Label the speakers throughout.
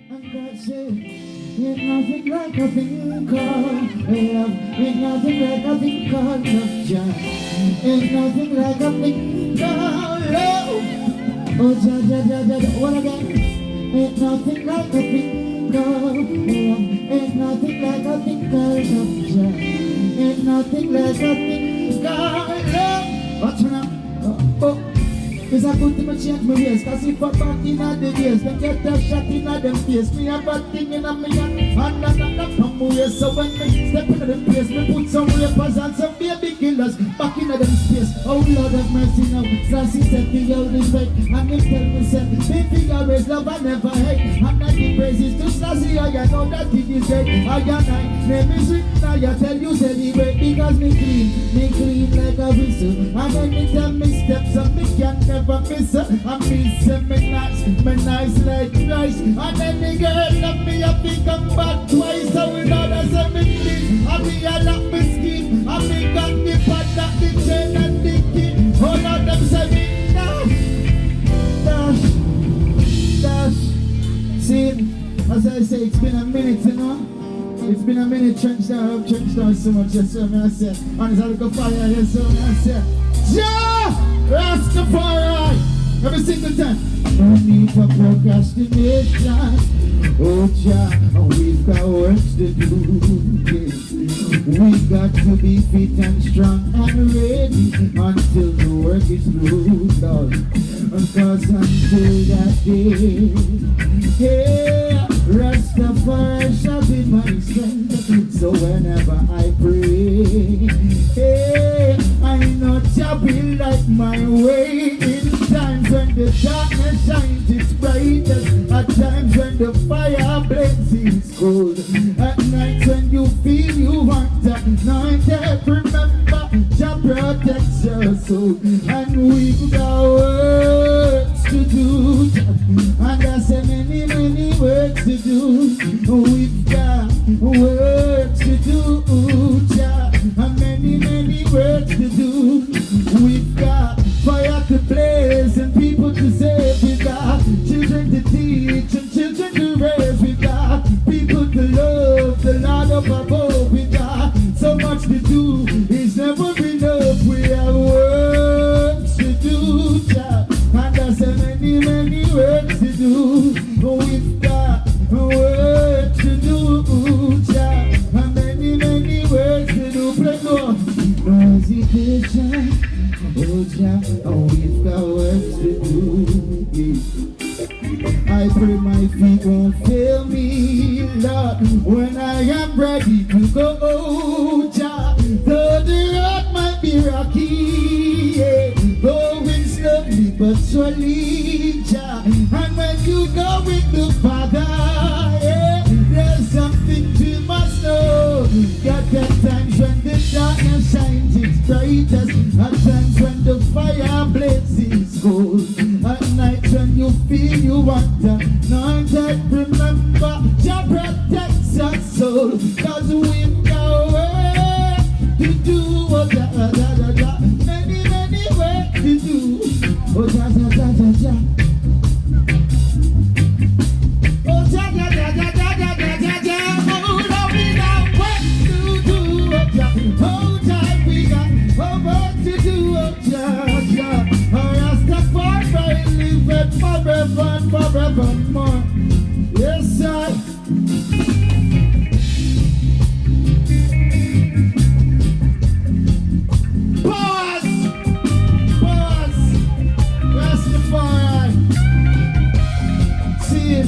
Speaker 1: And God said, ain't nothing like a thing called love. Ain't nothing like a thing called love, Jah. Ain't nothing like a thing called love. Oh, Jah, Jah, Jah, Jah, what again? Ain't nothing like a thing called love. Ain't nothing like a thing called love, Jah. Ain't nothing like a thing called love. Watch me now. Oh. Cause I put him a change my ways. Cause if I back in the days, then get a shot in them face. Me a bad thing in a me and not come away. So when me step into the place, me put some rapers and some baby killers back in them space. Oh Lord have mercy now. Sassy said the old respect. And him tell me said, baby always love and never hate. And I give praises to Sassy. I know that it is dead. I name is written. I tell you celebrate because me clean like a whistle. And anytime me steps up, me can never miss her. I miss her, me nice like rice. And any girl love me, I think come back twice. So we know that's a me clean. I me a lock me skin. I me got the pad, not the chain and the key. All of them say me dash. See, as I say, it's been a minute, you know. It's been a minute, trench down so much, yes sir, I said. And it's a little fire, yes sir, I said. Yeah! Rastafari! Every single time. No need for procrastination. Oh Jah, we've got work to do. We got to be fit and strong and ready until the work is through, Lord. Because until that day, yeah, Rastafari shall be my strength. So whenever I pray, yeah, I know Jah will light my way. In times when the darkness shines its brightest, at times when the fire blazes cold, at night when you feel you want anointed, remember Jah protects your soul. And we've got works to do, and there's so many works to do. We've got works to do, Jah, and many works to do. We've got fire to blaze and people to save. We've got children to teach and children to raise. We've got people to love the Lord up above. We've got so much to do, it's never enough. We have works to do, Jah, and there's so many works to do. We've got work to do, Jah, and many works to do. Play more. No hesitation, oh Jah, we've got work to do. I pray my feet won't fail me, Lord, when I am ready to go, Jah. Though the road might be rocky, yeah, going slowly but surely, Jah. And when you go with the Father, yeah, there's something you must know. Got the times when the darkness shines its brightest, at times when the fire blazes cold, at night when you feel you want anointed, remember Jah protects your soul. Cause we've got work to do, oh Jah, Jah, Jah, many work to do, oh Jah, Jah, Jah, Jah. Oh Jah, Jah, Jah, Jah, Jah, Jah, Jah, Jah. Oh Lord, we got work to do, oh Jah. Oh Jah, we got work to do, oh Jah, Jah. Oh Rastafari liveth forever and forevermore. Yes, sir. Rastafari. See,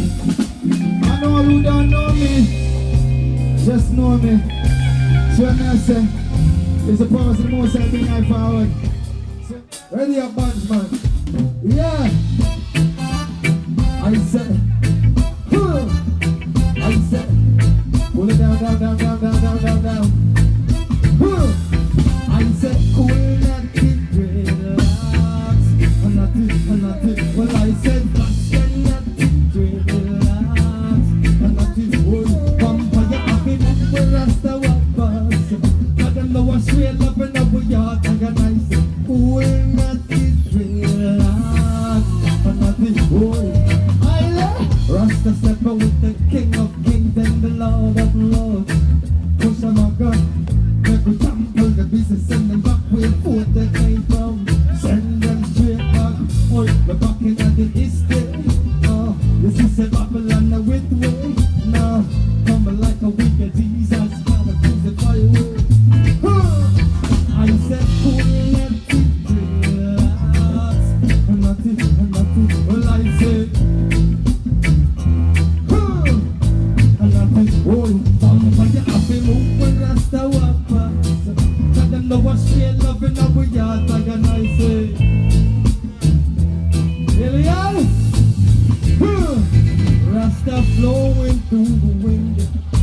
Speaker 1: I know who don't know me, just know me. So when I say, it's the power of the most I bring I forward. Ready up, bunch, man. Yeah. I said, I said, pull it down, down, down, down, down, down, down, down. I said, cool, nothing, relax, nothing. Well, I said, fashion, nothing, relax, nothing. Oh, vampire, happy, we rasta, what bus. I don't know what's real, loving up with your thing, and I said, cool, nothing, relax, nothing. Oh, I love.
Speaker 2: with the King of Kings and the Lord of Lords. Push on my gun, make we trample the business, send them back where food they came from. Send them straight back, oh, we're back in the history. Oh, you see, say Babylon the with way. Now, come like a wicked Jesus, gotta crucify you. I said, cool, let it relax. And nothing, well, I said, and nothing, oh, but you have to move when Rasta walk past. Let them know what straight love in our yard, like and I say, Elian, Rasta flowing through the wind.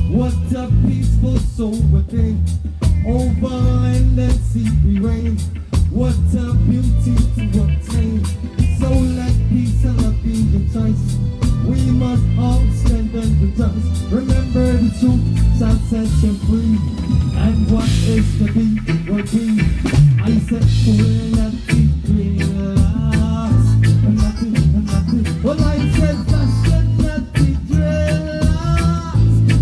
Speaker 2: What a peaceful soul within. Over land and sea we reign. What a beauty to obtain. So let peace and love be the choice. We must all stand and rejoice. Remember the truth shall set you free. And what is to be will be. I said will not be relax. And nothing. Well, I said flash and not be relax.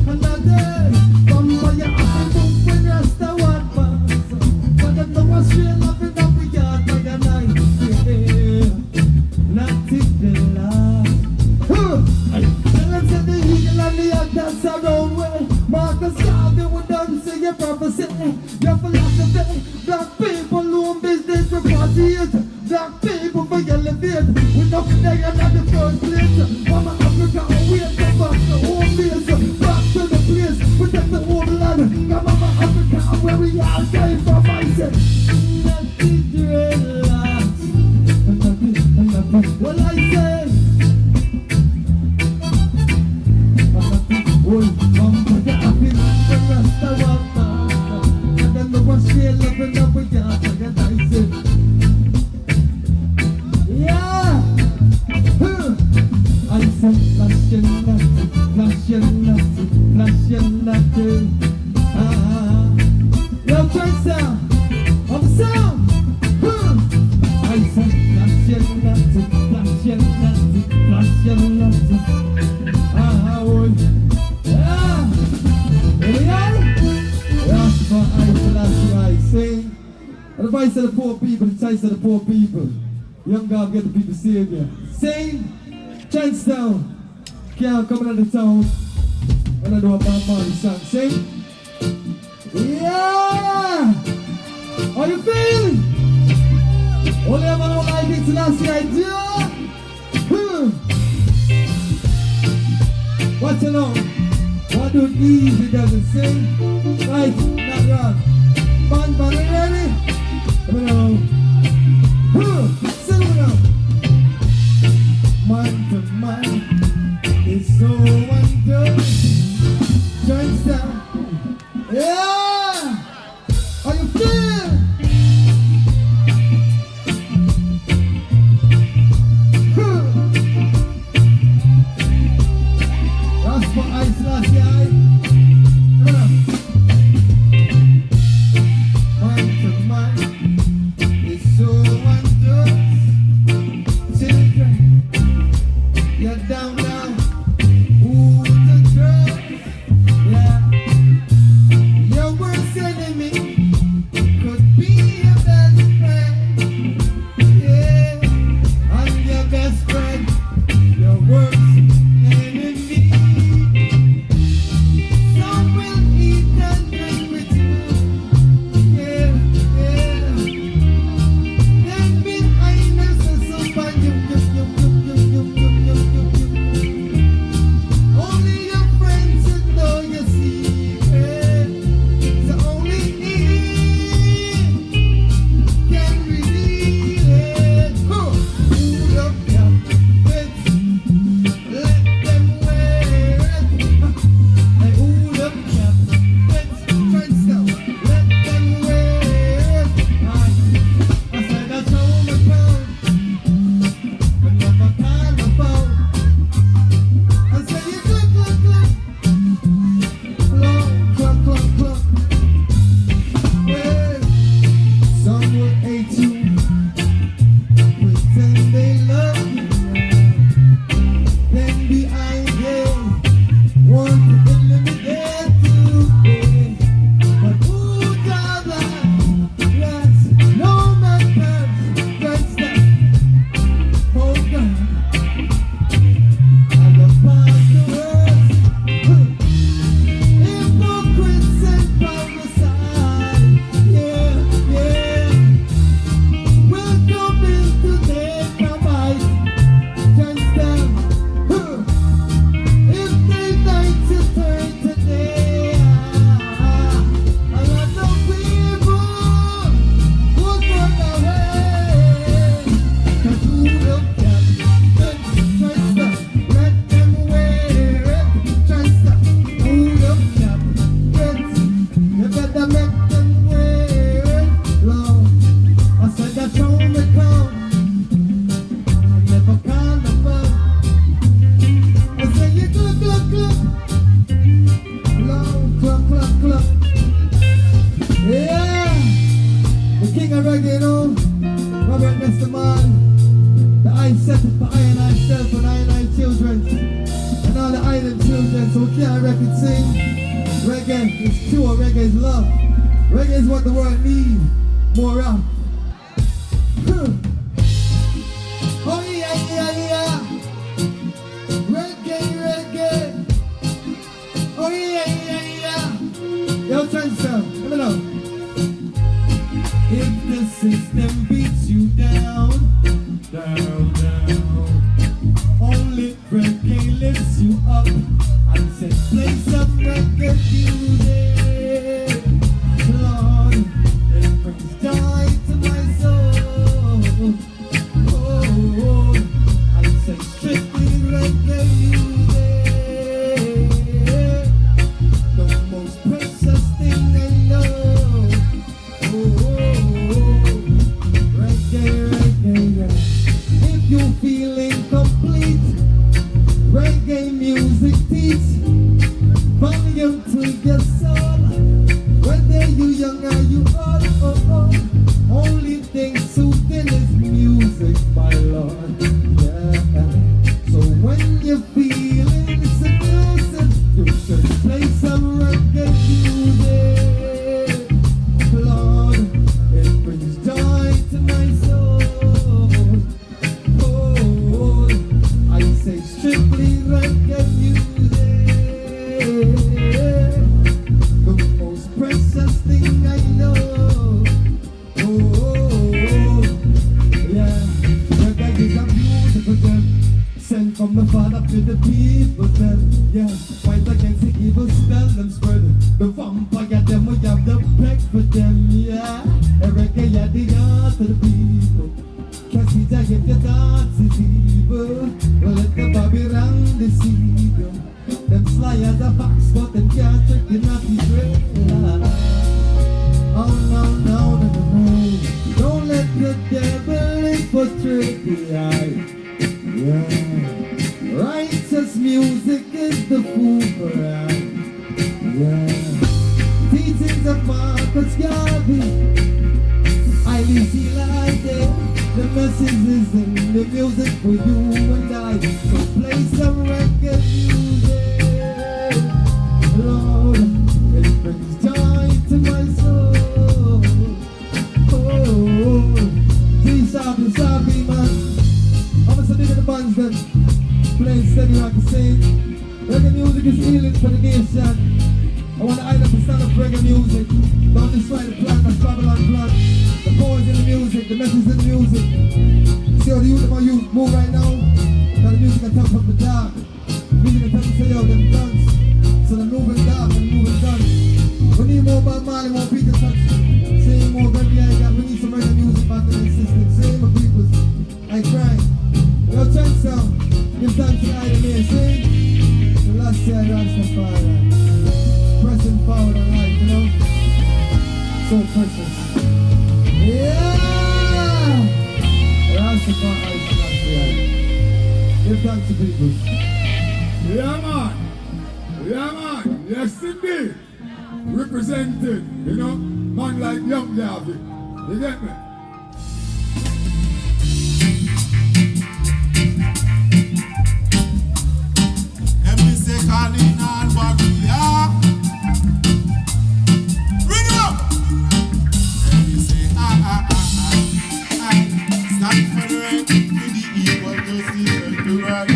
Speaker 2: And nothing. From where you have to move when Rasta one pass. But them know what's real love in our yard by the night. Yeah. Nothing relax. Tell them say the eagle and the hawk dance around way. Marcus Garvey would done say your prophecy. Your philosophy. Black people own business for 48. Black people for elevate. We know they are not the first place. Mama Africa away come back to home base. Back to the place. We take the whole land. Come Mama Africa where we all came from. I said nothing relax. Nothing. Well I say oh, come to the happy man, the Rasta walk past. And then the one straight loving up with your like a nice it. Yeah! I said flashing nothing. Yo, train sound, on the sound. I said flashing nothing. Oh, yeah! That's what I sing. And the voice of the poor people, the taste of the poor people. Young Garvey get the people savior. Sing, chance down. Can't come out of the town. When I do a Bob Marley song. Sing. Yeah! How you feeling? Only have one like it to last night, yeah? What you know? What do it easy doesn't sing? Right, not wrong. Band, ready? Come on. Sing it now. Man to man is so undone. Joint down. Yeah! How you feel? That's for ice last year. Man to man is so undone. Children, you're down now. Who's the girl? Yeah. Your worst enemy could be your best friend. Yeah. I'm your best friend. Your worst enemy. them children, so can't record sing. Reggae is pure, reggae is love. Reggae is what the world needs. More of. Oh yeah, yeah, yeah. Reggae, reggae. Oh yeah, yeah, yeah. Yo, Transfer, let me know. If the system beats you down, down, down, only reggae lifts you up. I said, play some reggae music, Lord. It brings joy to my soul. Oh, I said, strictly reggae music, the most precious thing I know. Reggae, reggae. If you feel incomplete, reggae music teach volume to your soul. Whether you young or you old, only thing soothing is music, my Lord. Yeah. So when you're feeling seduced, you should play some reggae music, Lord. It brings joy to my soul. Oh, I say strictly reggae music, the most precious thing I know. Oh, yeah. Reggae is a beautiful gem, sent from the Father to the people then. Yeah, fight against the evil spell them spread. The vampire them, we have the peg for them. Yeah, reggae at the heart of the people. Cause it's if your dance is evil, well let the Babylon deceive you. Them sly as a fox, but them can't trick you not be great. Oh no, no, no, no, no. Don't let the devil infiltrate the eye. Yeah. Righteous music is the food for eye. Yeah. Teachings of Marcus Garvey, I see like it. The message is in the music for you and I. So play some reggae music, Lord. It brings joy to my soul. Oh, please sorry, man. I'm gonna sing the bands then. Playing steady like I say. Reggae music is healing for the nation. I want the island to stand up reggae music. Don't destroy the plan, that's Babylon plan. The power is in the music, the message is in the music. See how the youth of my youth move right now? Now the music can come from the dark. Music can tell me say, yo, them dance. So they're moving dark and moving dance. We need more Bob Marley, more Peter Touch. Same more reggae I got. We need some reggae music back in the system. Same my peoples. I cry. Yo, chant sound. Give thanks to the idol here. See? The last year, Rastafari. Pressing forward on life, you know? So precious. Yeah! Rastafari. Give thanks to people.
Speaker 3: Yeah, man. Yeah, man. Yes, indeed. Represented, you know? Man like Young Garvey. You get me?
Speaker 4: And we say calling on warrior. Bring it up. And we say stand for the right to the equal justice and the right.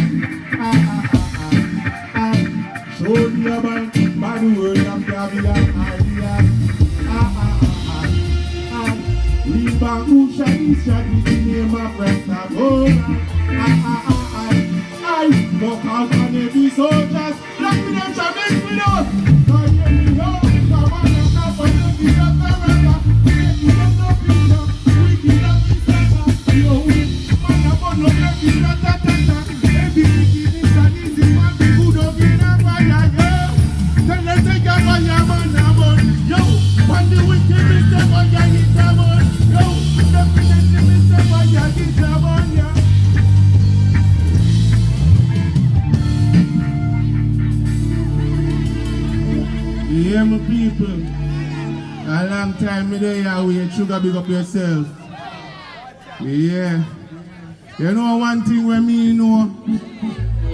Speaker 4: Show me a man by the word of Daville and Lead back who shall shaggy the name of Rasta. Oh, I look out on every soldiers. Black with them shall mix with us. Now hear me, yo. Come on, I'm not for the kids of the river. Make you get no freedom. We kill up the center. Yo, man, I'm on no black is ta-ta-ta-ta. Every wicked is an easy man. Who don't get a fire, yo. Then let's take a fire, man, I'm on. Yo, when the wicked is the fire, hit the man. Yo, definitely Mr. Fire, hit the man, yeah. Yeah, my people. A long time me there, we sugar big up yourself. Yeah. You know one thing when me know,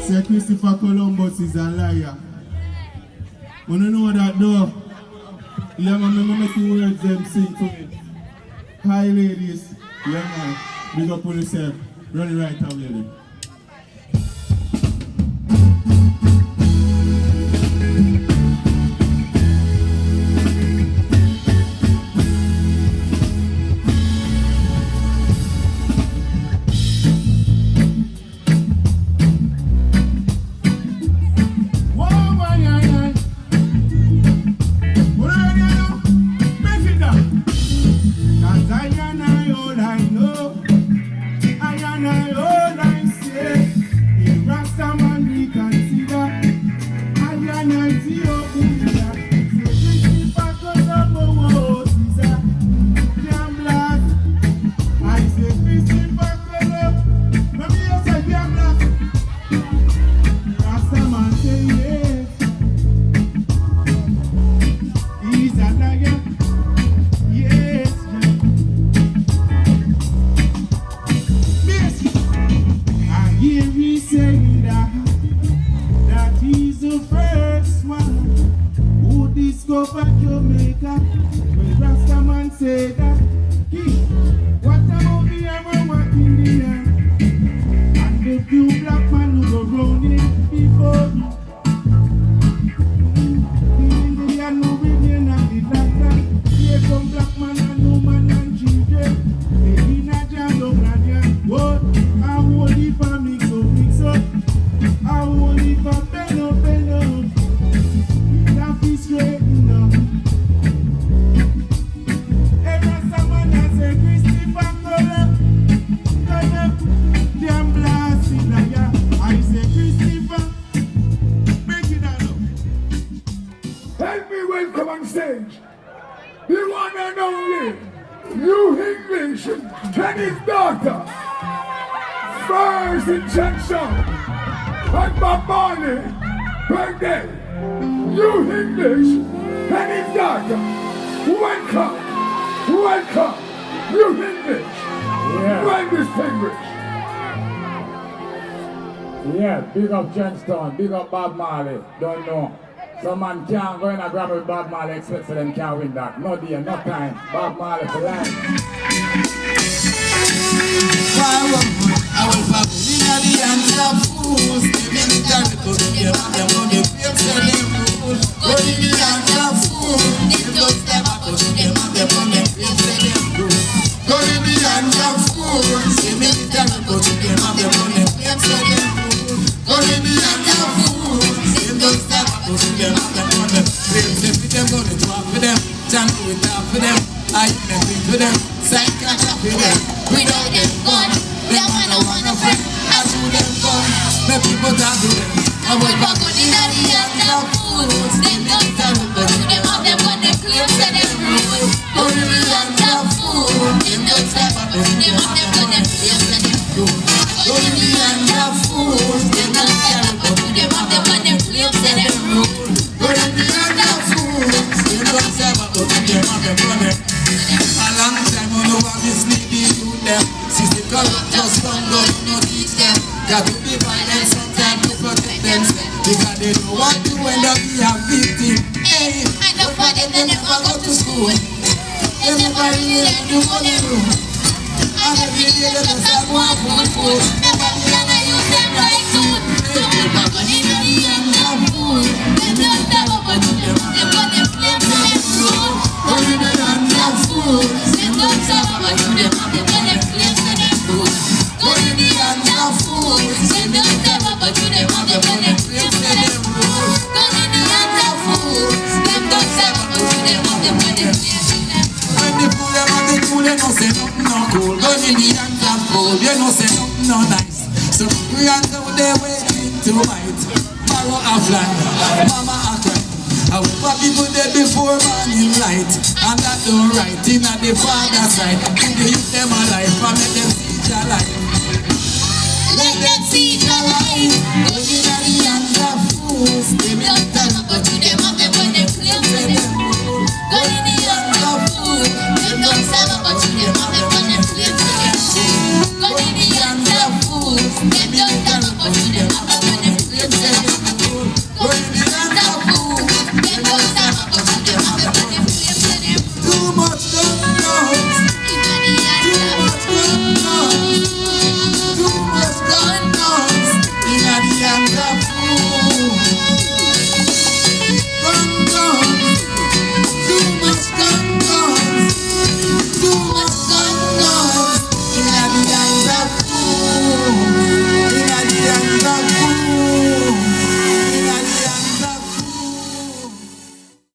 Speaker 4: Say Christopher Columbus is a liar. You don't know that though. Yeah, man, remember make the words them sing for me. Hi ladies. Yeah man. Big up on yourself. Run it right now, lady.
Speaker 1: discover Jamaica. When Rastaman say that, what about the Amawa Indian? And the few black man who go round it before. The Indian who remain and the black man. Here come black man and woman and children. They in a jam down and ya. What? I won't leave a mix up. I won't leave a bend up. Straighten up. Every someone has a Christopher Columbus. Damn blasted like ya. I say Christopher, break it down up.
Speaker 3: Help me welcome on stage the one and only Hugh English and his daughter. First in Junction and Bob Marley birthday. You English and his daughter. Welcome. You English.
Speaker 5: Yeah.
Speaker 3: Well distinguished.
Speaker 5: Yeah, big up Johnstown, big up Bob Marley. Don't know. Some man can't go in and grab with Bob Marley, expect so them can't win that. No day, no time. Bob Marley for life.
Speaker 6: I will pop in the hands of fools. They make them go to them and them on the field so they rule. Go in the hands of fools. They don't step up to them and them on the field so they rule. Go in the hands of fools. They make them go to them and them on the field so they rule. Go in the hands of fools. They don't step up to them and them on the field. They put them on the top for them. Jump to it down for them. I make it for them. Sign catch up for them. Without them gone. Them wanna friend, I do them gone. The people that do them. I will back on the hands of fools. Them don't tell me, but them have them on the clips and them rule. Go to the hands of fools. Them don't tell me, but them have them on the clips and them rule. Go to the hands of fools. Them don't tell me, but them have them on the clips and them rule. Go to the hands of fools. Them don't tell me, but them have them on the. A long time on the one is needing to them. Since the corrupt just don't go, no teach them. Got to be violent sometimes to protect themselves. Because they don't want to end up being a victim. Hey, I know for them they never go to school. They never really learn to go the room. And every day they just have one food. Never can I use them right food. So we back on in the hands of food. They don't have a bunch of them. They want them flames and them road. Go in the hands of food. They don't have a bunch of them. They want them flames and them road. Go in the hands of food. They don't have a bunch of them. They want them flames and them road. Go in the hands of food. They don't have a bunch of them. They want them flames and them road. When they pull them and they pull them, no say nothing no cool. Go in the hands of food. You know say nothing no nice. So we hands out there waiting to bite. Borrow a land, mama a cry. I will pop people there before morning light. And that don't right in at the father side. Give them a life and make them see your life. Let them see your life. Go in the hands of fools.